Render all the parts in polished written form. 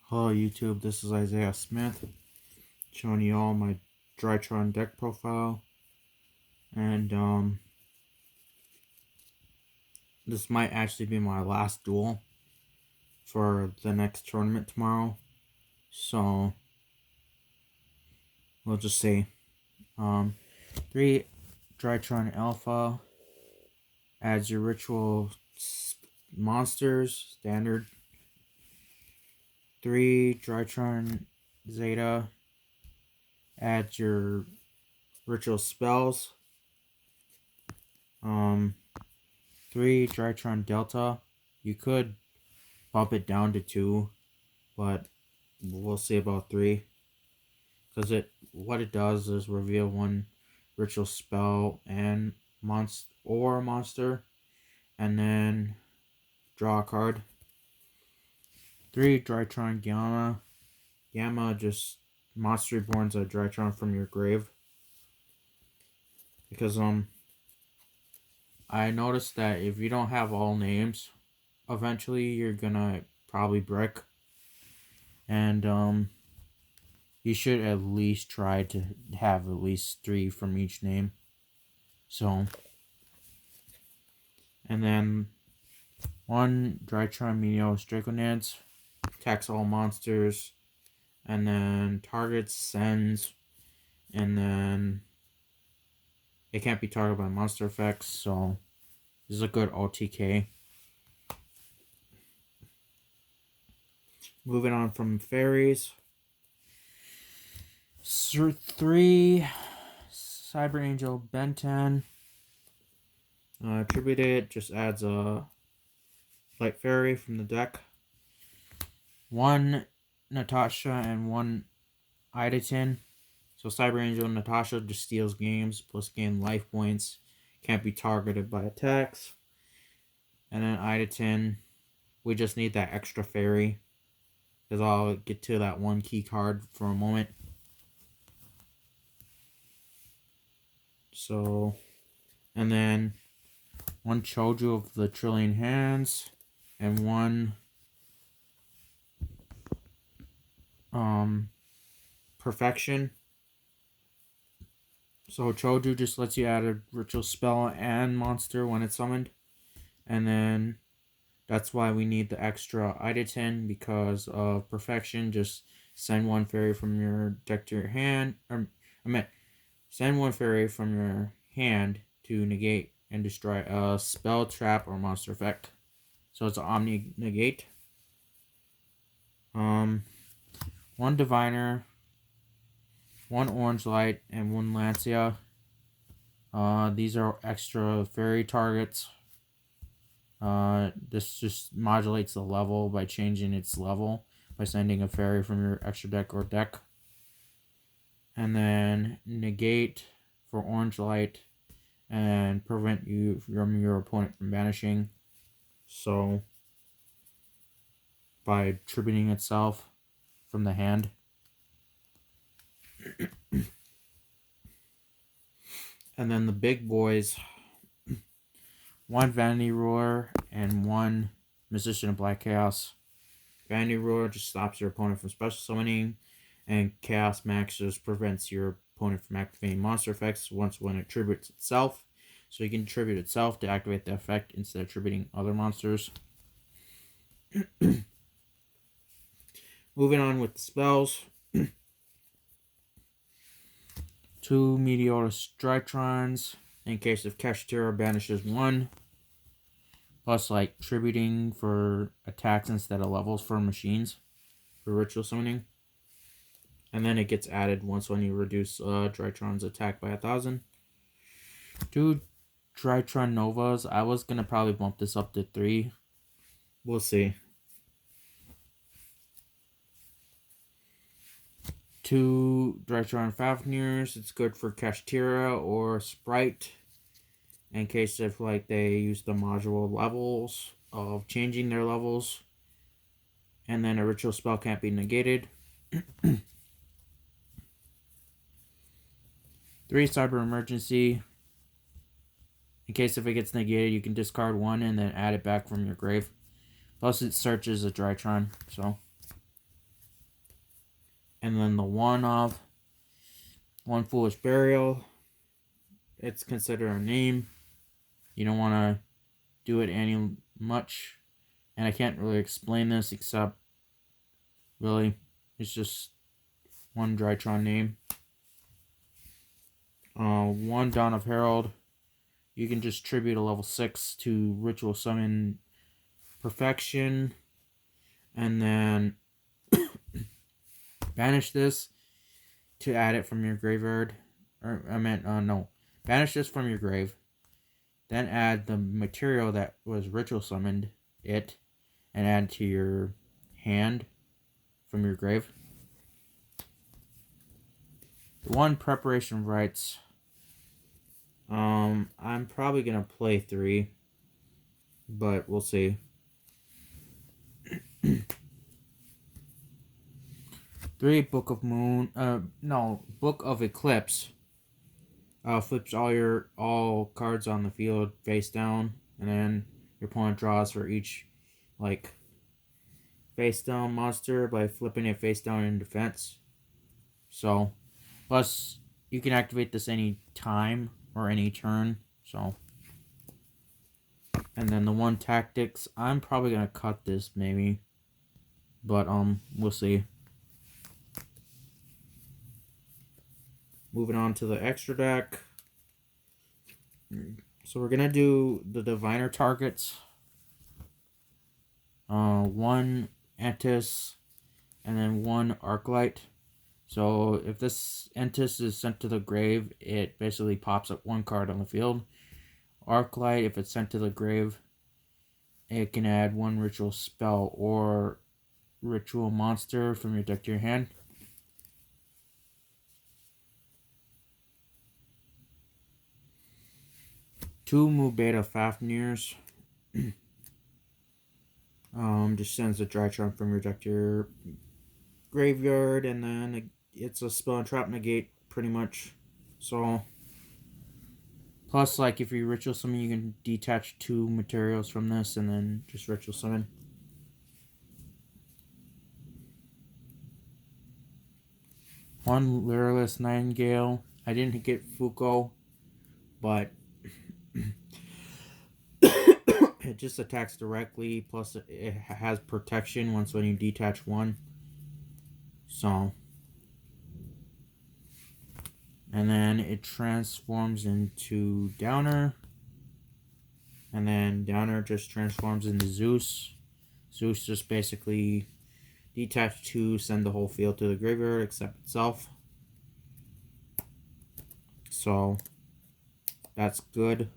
Hello YouTube, this is Isaiah Smith showing you all my Drytron deck profile, and this might actually be my last duel for the next tournament tomorrow, so we'll just see. 3 Drytron Alpha adds your ritual monsters, standard. 3 Drytron Zeta adds your ritual spells. 3 Drytron Delta. You could bump it down to 2, but we'll see about 3. Because what it does is reveal 1 ritual spell and monster, and then draw a card. 3 Drytron Gamma. Gamma just monster reborns a Drytron from your grave. Because I noticed that if you don't have all names, eventually you're gonna probably brick. And you should at least try to have at least 3 from each name. So, and then 1 Drytron Meteos Draconance attacks all monsters, and then targets, sends, and then it can't be targeted by monster effects, so this is a good OTK. Moving on from fairies. 3 Cyber Angel Ben 10. Attributed just adds a light fairy from the deck. 1 Natasha and 1 Idatin. So Cyber Angel Natasha just steals games plus gain life points. Can't be targeted by attacks. And then Idatin, we just need that extra fairy. Because I'll get to that 1 key card for a moment. So, and then 1 Choju of the Trillion Hands, and 1 Perfection. So Choju just lets you add a ritual spell and monster when it's summoned, and then that's why we need the extra Idatin, because of Perfection. Just send 1 fairy from your deck to your hand, send 1 fairy from your hand to negate and destroy a spell, trap, or monster effect. So it's an Omni Negate. 1 Diviner, 1 Orange Light, and 1 Lancia. These are extra fairy targets. This just modulates the level by changing its level by sending a fairy from your extra deck or deck. And then negate for Orange Light and prevent you from your opponent from banishing. So by attributing itself from the hand. And then the big boys, 1 Vanity Ruler and 1 Musician of Black Chaos. Vanity Ruler just stops your opponent from special summoning, and Chaos Max just prevents your opponent from activating monster effects once when it attributes itself. So you can attribute itself to activate the effect instead of attributing other monsters. Moving on with the spells. 2 Meteorus Drytrons. In case of Kashtira, banishes 1. Plus, like, tributing for attacks instead of levels for machines. For ritual summoning. And then it gets added once when you reduce Drytron's attack by 1,000. 2 Drytron Novas. I was going to probably bump this up to 3. We'll see. 2 Drytron Fafnirs. It's good for Kashtira or Sprite. In case if like they use the module levels of changing their levels. And then a ritual spell can't be negated. 3 Cyber Emergency. In case if it gets negated, you can discard 1 and then add it back from your grave. Plus it searches a Drytron, so. And then the one foolish burial. It's considered a name. You don't want to do it any much. And I can't really explain this except really it's just one Drytron name. One Dawn of Herald. You can just tribute a level 6 to Ritual Summon Perfection. And then banish this to add it from your graveyard. No. Banish this from your grave. Then add the material that was Ritual Summoned it. And add to your hand from your grave. The one Preparation Rites. I'm probably going to play 3. But we'll see. 3 Book of Moon. Book of Eclipse. Flips all cards on the field face down, and then your opponent draws for each face down monster by flipping it face down in defense. So, plus you can activate this any time or any turn. So, and then the one Tactics. I'm probably gonna cut this maybe, but we'll see. Moving on to the extra deck. So we're gonna do the diviner targets. 1 Antis, and then 1 Arclight. So if this Antis is sent to the grave, it basically pops up 1 card on the field. Arclight, if it's sent to the grave, it can add 1 ritual spell or ritual monster from your deck to your hand. Two Mubeta Fafnirs. Just sends a Drytron from your deck to your graveyard, and then it's a spell and trap negate, pretty much. So, plus, if you ritual summon, you can detach 2 materials from this, and then just ritual summon. One Lyrilless Nightingale. I didn't get Fuko, but it just attacks directly, plus it has protection once when you detach 1. So, and then it transforms into Downer, and then Downer just transforms into Zeus. Zeus just basically detach 2, send the whole field to the graveyard except itself. So, that's good.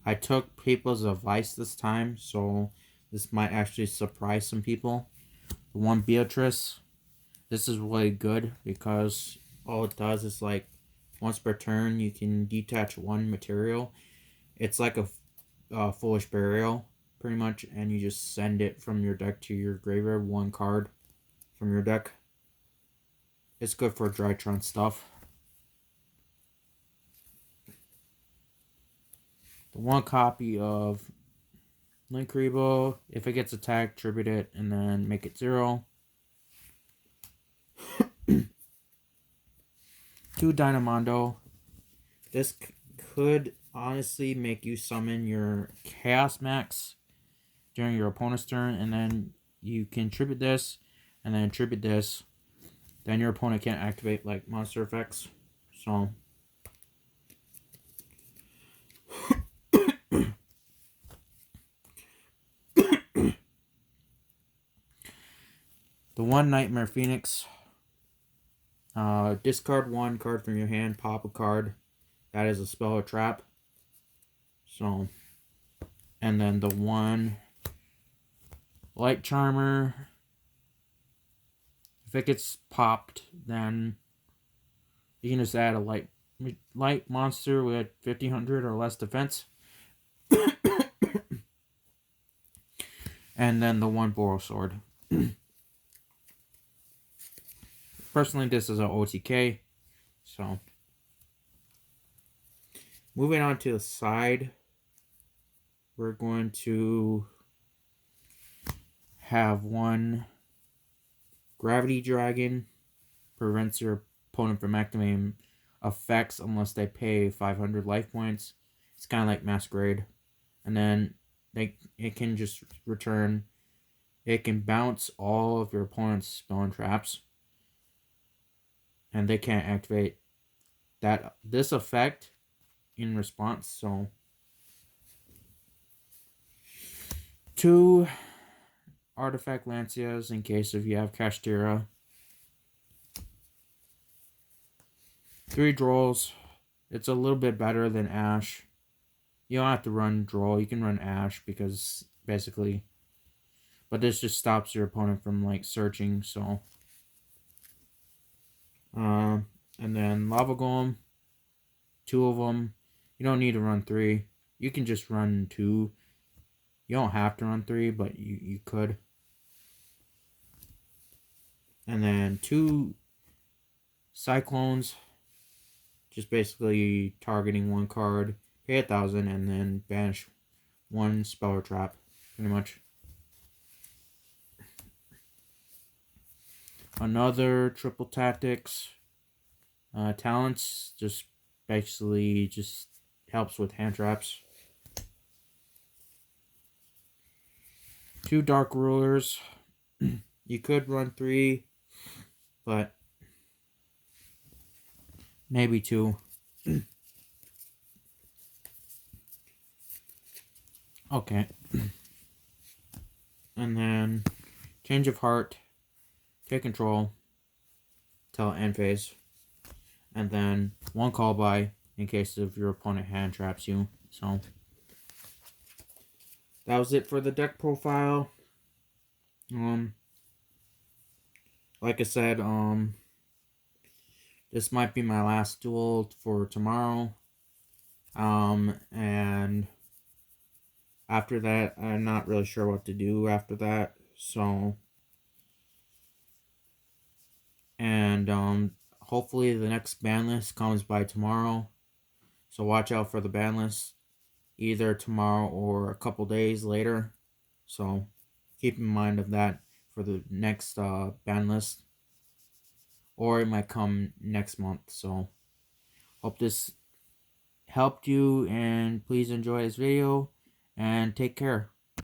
I took people's advice this time, so this might actually surprise some people. The one Beatrice, this is really good because all it does is once per turn you can detach 1 material. It's like a Foolish Burial, pretty much, and you just send it from your deck to your graveyard, 1 card from your deck. It's good for Drytron stuff. The 1 copy of Link Rebo, if it gets attacked, tribute it, and then make it 0. 2 Dynamondo. This could honestly make you summon your Chaos Max during your opponent's turn, and then you can tribute this, and then tribute this. Then your opponent can't activate monster effects. So, the 1 Nightmare Phoenix. Discard 1 card from your hand, pop a card. That is a spell or trap. So, and then the 1 Light Charmer. If it gets popped, then you can just add a light monster with 1500 or less defense. And then the 1 Boral Sword. Personally, this is an OTK. So, moving on to the side, we're going to have one Gravity Dragon, prevents your opponent from activating effects unless they pay 500 life points. It's kind of like Masquerade. And then it can just return. It can bounce all of your opponent's spell and traps, and they can't activate this effect in response. So 2 artifact Lancias in case if you have Kashtira. 3 Drolls. It's a little bit better than Ash. You don't have to run Droll. You can run Ash because basically, but this just stops your opponent from like searching. So, and then Lava Golem. 2 of them. You don't need to run 3. You can just run 2. You don't have to run 3, but you could. And then 2 Cyclones. Just basically targeting 1 card. Pay 1,000 and then banish 1 spell or trap. Pretty much. Another triple tactics. Talents just basically just helps with hand traps. 2 Dark Rulers. You could run 3, but maybe 2. Okay. And then Change of Heart, take control till end phase, and then 1 call by in case of your opponent hand traps you. So that was it for the deck profile. Like I said, this might be my last duel for tomorrow. And after that, I'm not really sure what to do after that. So, and hopefully the next ban list comes by tomorrow. So watch out for the ban list either tomorrow or a couple days later. So keep in mind of that for the next ban list. Or it might come next month. So hope this helped you, and please enjoy this video and take care.